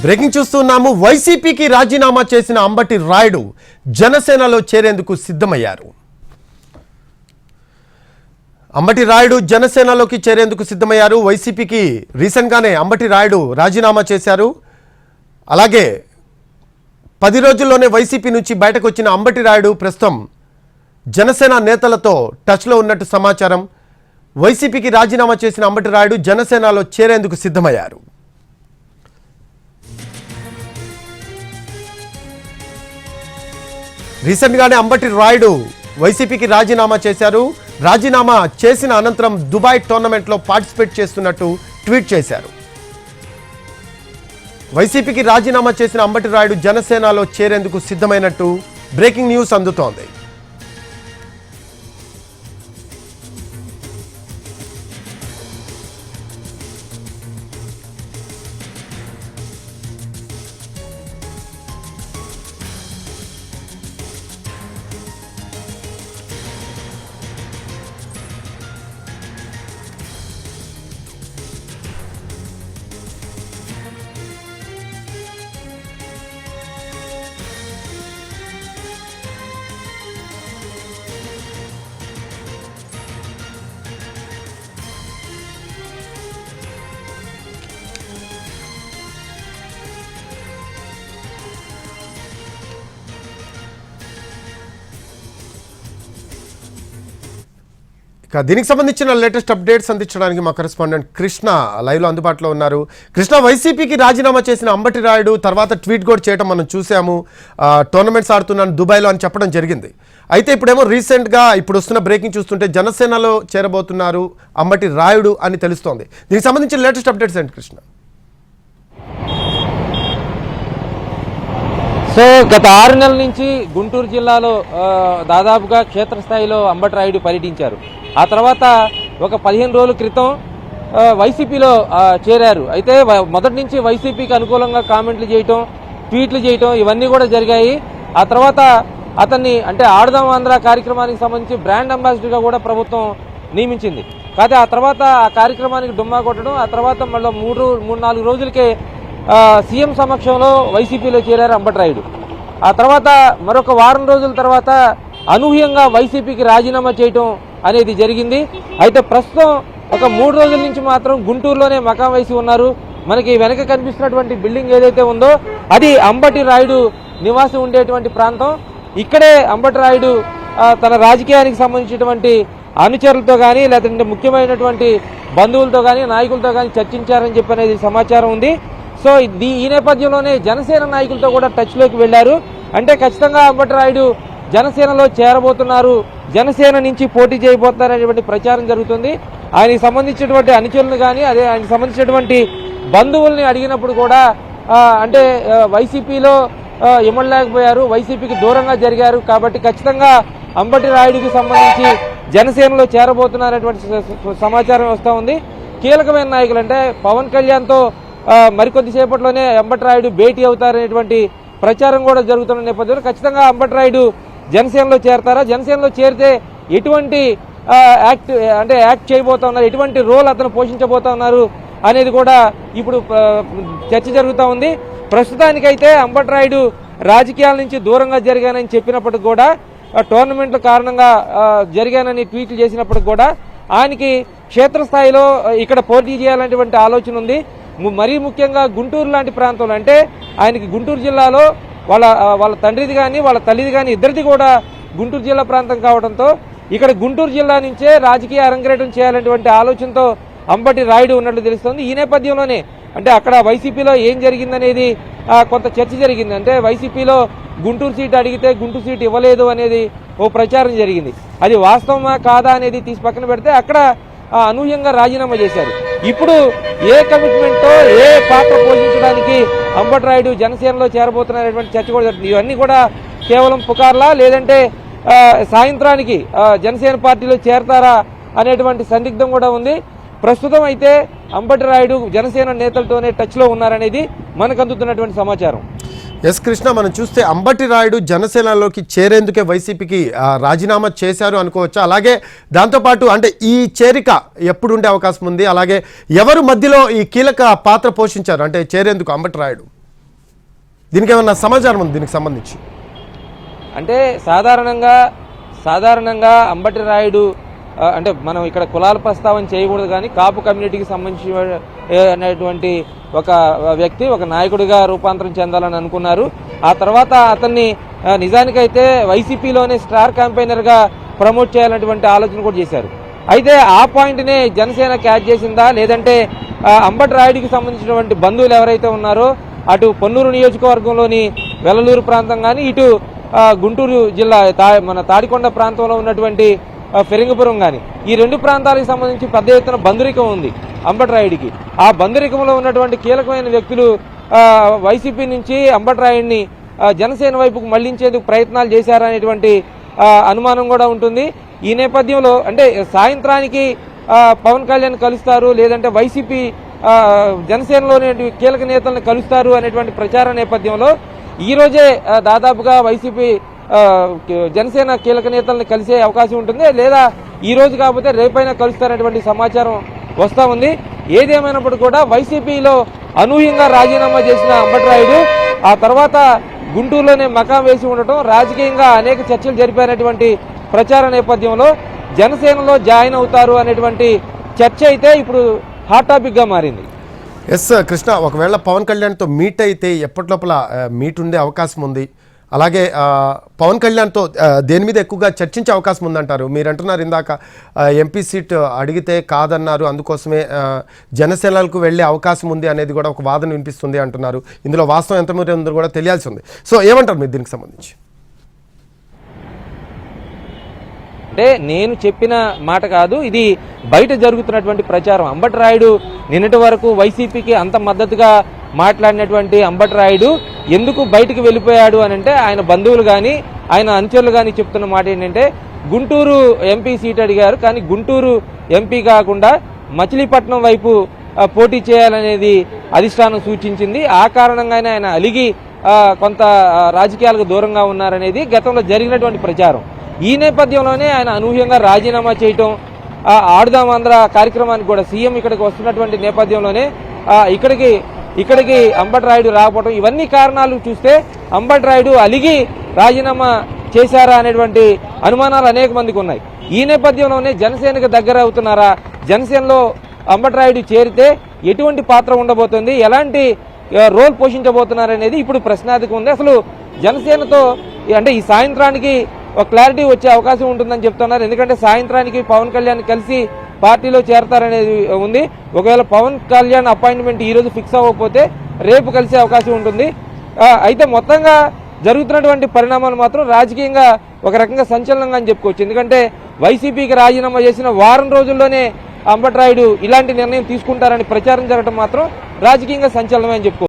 Breaking చూస్తున్నాము. వైసీపీకి రాజీనామా చేసిన అంబటి రాయుడు జనసేనలో చేరేందుకు సిద్ధమయ్యారు. అంబటి రాయుడు జనసేనలోకి చేరేందుకు సిద్ధమయ్యారు. వైసీపీకి రీసెంట్గానే అంబటి రాయుడు రాజీనామా చేశారు. అలాగే 10 రోజుల్లోనే వైసీపీ నుంచి బయటకు వచ్చిన అంబటి రాయుడు ప్రస్తుతం జనసేన నేతలతో టచ్లో ఉన్నట్టు సమాచారం. వైసీపీకి రాజీనామా చేసిన అంబటి రాయుడు జనసేనలో చేరేందుకు సిద్ధమయ్యారు. రీసెంట్గానే అంబటి రాయుడు వైసీపీకి రాజీనామా చేశారు. రాజీనామా చేసిన అనంతరం దుబాయ్ టోర్నమెంట్లో పార్టిసిపేట్ చేస్తున్నట్టు ట్వీట్ చేశారు. వైసీపీకి రాజీనామా చేసిన అంబటి రాయుడు జనసేనలో చేరేందుకు సిద్ధమైనట్టు బ్రేకింగ్ న్యూస్ అందుతోంది. దీనికి సంబంధించిన లేటెస్ట్ అప్డేట్స్ అందించడానికి మా కరెస్పాండెంట్ కృష్ణ లైవ్లో అందుబాటులో ఉన్నారు. కృష్ణ, వైసీపీకి రాజీనామా చేసిన అంబటి రాయుడు తర్వాత ట్వీట్ కూడా చేయడం మనం చూసాము. టోర్నమెంట్స్ ఆడుతున్నాను దుబాయ్లో అని చెప్పడం జరిగింది. అయితే ఇప్పుడేమో రీసెంట్గా ఇప్పుడు వస్తున్న బ్రేకింగ్ చూస్తుంటే జనసేనలో చేరబోతున్నారు అంబటి రాయుడు అని తెలుస్తోంది. దీనికి సంబంధించిన లేటెస్ట్ అప్డేట్స్ ఏంటి కృష్ణ? సో గత 6 నెలల నుంచి గుంటూరు జిల్లాలో దాదాపుగా క్షేత్రస్థాయిలో అంబటి రాయుడు పర్యటించారు. ఆ తర్వాత ఒక 15 రోజుల క్రితం వైసీపీలో చేరారు. అయితే మొదటి నుంచి వైసీపీకి అనుకూలంగా కామెంట్లు చేయటం, ట్వీట్లు చేయటం ఇవన్నీ కూడా జరిగాయి. ఆ తర్వాత అతన్ని అంటే ఆడదాం ఆంధ్ర కార్యక్రమానికి సంబంధించి బ్రాండ్ అంబాసిడర్గా కూడా ప్రభుత్వం నియమించింది. కాకపోతే ఆ తర్వాత ఆ కార్యక్రమానికి డుమ్మా కొట్టడం, ఆ తర్వాత మళ్ళీ 3-4 రోజులకే సీఎం సమక్షంలో వైసీపీలో చేరారు అంబటి రాయుడు. ఆ తర్వాత మరొక వారం రోజుల తర్వాత అనూహ్యంగా వైసీపీకి రాజీనామా చేయటం అనేది జరిగింది. అయితే ప్రస్తుతం ఒక 3 రోజుల నుంచి మాత్రం గుంటూరులోనే మకాం వేసి ఉన్నారు. మనకి వెనక కనిపిస్తున్నటువంటి బిల్డింగ్ ఏదైతే ఉందో అది అంబటి రాయుడు నివాసం ఉండేటువంటి ప్రాంతం. ఇక్కడే అంబటి రాయుడు తన రాజకీయానికి సంబంధించినటువంటి అనుచరులతో కానీ లేదంటే ముఖ్యమైనటువంటి బంధువులతో కానీ నాయకులతో కానీ చర్చించారని చెప్పి అనేది సమాచారం ఉంది. సో ఈ నేపథ్యంలోనే జనసేన నాయకులతో కూడా టచ్లోకి వెళ్లారు. అంటే ఖచ్చితంగా అంబటి రాయుడు జనసేనలో చేరబోతున్నారు, జనసేన నుంచి పోటీ చేయబోతున్నారనేటువంటి ప్రచారం జరుగుతుంది. ఆయనకి సంబంధించినటువంటి అనుచరులను కానీ అదే ఆయనకు సంబంధించినటువంటి బంధువుల్ని అడిగినప్పుడు కూడా అంటే వైసీపీలో ఇమ్మడలేకపోయారు, వైసీపీకి దూరంగా జరిగారు కాబట్టి ఖచ్చితంగా అంబటి రాయుడికి సంబంధించి జనసేనలో చేరబోతున్నారనేటువంటి సమాచారం వస్తూ ఉంది. కీలకమైన నాయకులు అంటే పవన్ కళ్యాణ్తో మరికొద్దిసేపట్లోనే అంబటి రాయుడు భేటీ అవుతారనేటువంటి ప్రచారం కూడా జరుగుతున్న నేపథ్యంలో ఖచ్చితంగా అంబటి రాయుడు జనసేనలో చేరతారా, జనసేనలో చేరితే ఎటువంటి యాక్ట్ చేయబోతా ఉన్నారు, ఎటువంటి రోల్ అతను పోషించబోతా ఉన్నారు అనేది కూడా ఇప్పుడు చర్చ జరుగుతూ ఉంది. ప్రస్తుతానికైతే అంబటి రాయుడు రాజకీయాల నుంచి దూరంగా జరిగానని చెప్పినప్పటికి కూడా టోర్నమెంట్ల కారణంగా జరిగానని ట్వీట్లు చేసినప్పటికి కూడా ఆయనకి క్షేత్రస్థాయిలో ఇక్కడ పోటీ చేయాలనేటువంటి ఆలోచన ఉంది. మరీ ముఖ్యంగా గుంటూరు లాంటి ప్రాంతంలో అంటే ఆయనకి గుంటూరు జిల్లాలో వాళ్ళ తండ్రిది కానీ వాళ్ళ తల్లిది కానీ ఇద్దరిది కూడా గుంటూరు జిల్లా ప్రాంతం కావడంతో ఇక్కడ గుంటూరు జిల్లా నుంచే రాజకీయ అరంగేటం చేయాలనేటువంటి ఆలోచనతో అంబటి రాయుడు ఉన్నట్లు తెలుస్తోంది. ఈ నేపథ్యంలోనే అంటే అక్కడ వైసీపీలో ఏం జరిగిందనేది కొంత చర్చ జరిగింది. అంటే వైసీపీలో గుంటూరు సీటు అడిగితే గుంటూరు సీటు ఇవ్వలేదు అనేది ఓ ప్రచారం జరిగింది. అది వాస్తవమా కాదా అనేది తీసి పక్కన పెడితే అక్కడ అనూహ్యంగా రాజీనామా చేశారు. ఇప్పుడు ఏ కమిట్మెంట్తో ఏ పాత్ర పోషించడానికి అంబటి రాయుడు జనసేనలో చేరబోతున్నారనేటువంటి చర్చ కూడా జరుగుతుంది. ఇవన్నీ కూడా కేవలం పుకార్లా లేదంటే సాయంత్రానికి జనసేన పార్టీలో చేరతారా అనేటువంటి సందిగ్ధం కూడా ఉంది. ప్రస్తుతం అయితే అంబటి రాయుడు జనసేన నేతలతోనే టచ్లో ఉన్నారనేది మనకు అందుతున్నటువంటి సమాచారం. ఎస్ కృష్ణ, మనం చూస్తే అంబటి రాయుడు జనసేనలోకి చేరేందుకే వైసీపీకి రాజీనామా చేశారు అనుకోవచ్చా? అలాగే దాంతోపాటు అంటే ఈ చేరిక ఎప్పుడు ఉండే అవకాశం ఉంది? అలాగే ఎవరు మధ్యలో ఈ కీలక పాత్ర పోషించారు అంటే చేరేందుకు అంబటి రాయుడు? దీనికి ఏమన్నా సమాచారం ఉంది దీనికి సంబంధించి? అంటే సాధారణంగా అంబటి రాయుడు అంటే మనం ఇక్కడ కులాల ప్రస్తావన చేయకూడదు, కానీ కాపు కమ్యూనిటీకి సంబంధించినటువంటి ఒక వ్యక్తి ఒక నాయకుడిగా రూపాంతరం చెందాలని అనుకున్నారు. ఆ తర్వాత అతన్ని నిజానికైతే వైసీపీలోనే స్టార్ క్యాంపెయినర్గా ప్రమోట్ చేయాలన్నటువంటి ఆలోచన కూడా చేశారు. అయితే ఆ పాయింట్నే జనసేన క్యాచ్ చేసిందా, లేదంటే అంబటి రాయుడికి సంబంధించినటువంటి బంధువులు ఎవరైతే ఉన్నారో అటు పొన్నూరు నియోజకవర్గంలోని వెల్లలూరు ప్రాంతం కానీ, ఇటు గుంటూరు జిల్లా మన తాడికొండ ప్రాంతంలో ఉన్నటువంటి ఫిరంగిపురం కానీ, ఈ రెండు ప్రాంతాలకు సంబంధించి పెద్ద ఎత్తున బంధురికం ఉంది అంబటి రాయుడికి. ఆ బంధురికంలో ఉన్నటువంటి కీలకమైన వ్యక్తులు వైసీపీ నుంచి అంబటి రాయుడిని జనసేన వైపుకు మళ్లించేందుకు ప్రయత్నాలు చేశారనేటువంటి అనుమానం కూడా ఉంటుంది. ఈ నేపథ్యంలో అంటే సాయంత్రానికి పవన్ కళ్యాణ్ కలుస్తారు, లేదంటే వైసీపీ జనసేనలోని కీలక నేతలను కలుస్తారు అనేటువంటి ప్రచార నేపథ్యంలో ఈ రోజే దాదాపుగా వైసీపీ జనసేన కీలక నేతలను కలిసే అవకాశం ఉంటుంది, లేదా ఈ రోజు కాకపోతే రేపైనా కలుస్తారనేటువంటి సమాచారం వస్తూ ఉంది. ఏదేమైనప్పుడు కూడా వైసీపీలో అనూహ్యంగా రాజీనామా చేసిన అంబటి రాయుడు ఆ తర్వాత గుంటూరులోనే మకాం వేసి ఉండటం, రాజకీయంగా అనేక చర్చలు జరిపినటువంటి ప్రచార నేపథ్యంలో జనసేనలో జాయిన్ అవుతారు అనేటువంటి చర్చ అయితే ఇప్పుడు హాట్ టాపిక్గా మారింది. ఎస్ కృష్ణ, ఒకవేళ పవన్ కళ్యాణ్తో మీట్ అయితే ఎప్పటిలోపల మీట్ ఉండే అవకాశం ఉంది? అలాగే పవన్ కళ్యాణ్తో దేని మీద ఎక్కువగా చర్చించే అవకాశం ఉందంటారు? మీరు అంటున్నారు ఇందాక ఎంపీ సీట్ అడిగితే కాదన్నారు, అందుకోసమే జనసేనలకు వెళ్ళే అవకాశం ఉంది అనేది కూడా ఒక వాదన వినిపిస్తుంది అంటున్నారు. ఇందులో వాస్తవం ఎంతమంది ఉందో కూడా తెలియాల్సి ఉంది. సో ఏమంటారు మీరు దీనికి సంబంధించి? అంటే నేను చెప్పిన మాట కాదు, ఇది బయట జరుగుతున్నటువంటి ప్రచారం. అంబటి రాయుడు నిన్నటి వరకు వైసీపీకి అంత మద్దతుగా మాట్లాడినటువంటి అంబటి రాయుడు ఎందుకు బయటకు వెళ్ళిపోయాడు అని అంటే, ఆయన బంధువులు కానీ ఆయన అనుచరులు కానీ చెప్తున్న మాట ఏంటంటే, గుంటూరు ఎంపీ సీట్ అడిగారు, కానీ గుంటూరు ఎంపీ కాకుండా మచిలీపట్నం వైపు పోటీ చేయాలనేది అధిష్టానం సూచించింది. ఆ కారణంగానే ఆయన అలిగి కొంత రాజకీయాలకు దూరంగా ఉన్నారనేది గతంలో జరిగినటువంటి ప్రచారం. ఈ నేపథ్యంలోనే ఆయన అనూహ్యంగా రాజీనామా చేయటం, ఆడుదాం ఆంధ్ర కార్యక్రమానికి కూడా సీఎం ఇక్కడికి వస్తున్నటువంటి నేపథ్యంలోనే ఇక్కడికి అంబటి రాయుడు రాకపోవడం, ఇవన్నీ కారణాలు చూస్తే అంబటి రాయుడు అలిగి రాజీనామా చేశారా అనేటువంటి అనుమానాలు అనేక మందికి ఉన్నాయి. ఈ నేపథ్యంలోనే జనసేనకు దగ్గర అవుతున్నారా, జనసేనలో అంబటి రాయుడు చేరితే ఎటువంటి పాత్ర ఉండబోతుంది, ఎలాంటి రోల్ పోషించబోతున్నారనేది ఇప్పుడు ప్రశ్నార్థకం ఉంది. అసలు జనసేనతో అంటే ఈ సాయంత్రానికి ఒక క్లారిటీ వచ్చే అవకాశం ఉంటుందని చెప్తున్నారు. ఎందుకంటే సాయంత్రానికి పవన్ కళ్యాణ్ కలిసి పార్టీలో చేరతారనేది ఉంది. ఒకవేళ పవన్ కళ్యాణ్ అపాయింట్మెంట్ ఈ రోజు ఫిక్స్ అవ్వకపోతే రేపు కలిసే అవకాశం ఉంటుంది. అయితే మొత్తంగా జరుగుతున్నటువంటి పరిణామాలు మాత్రం రాజకీయంగా ఒక రకంగా సంచలనంగా అని చెప్పుకోవచ్చు. ఎందుకంటే వైసీపీకి రాజీనామా చేసిన వారం రోజుల్లోనే అంబటి రాయుడు ఇలాంటి నిర్ణయం తీసుకుంటారని ప్రచారం జరగడం మాత్రం రాజకీయంగా సంచలనమే అని చెప్పుకోవచ్చు.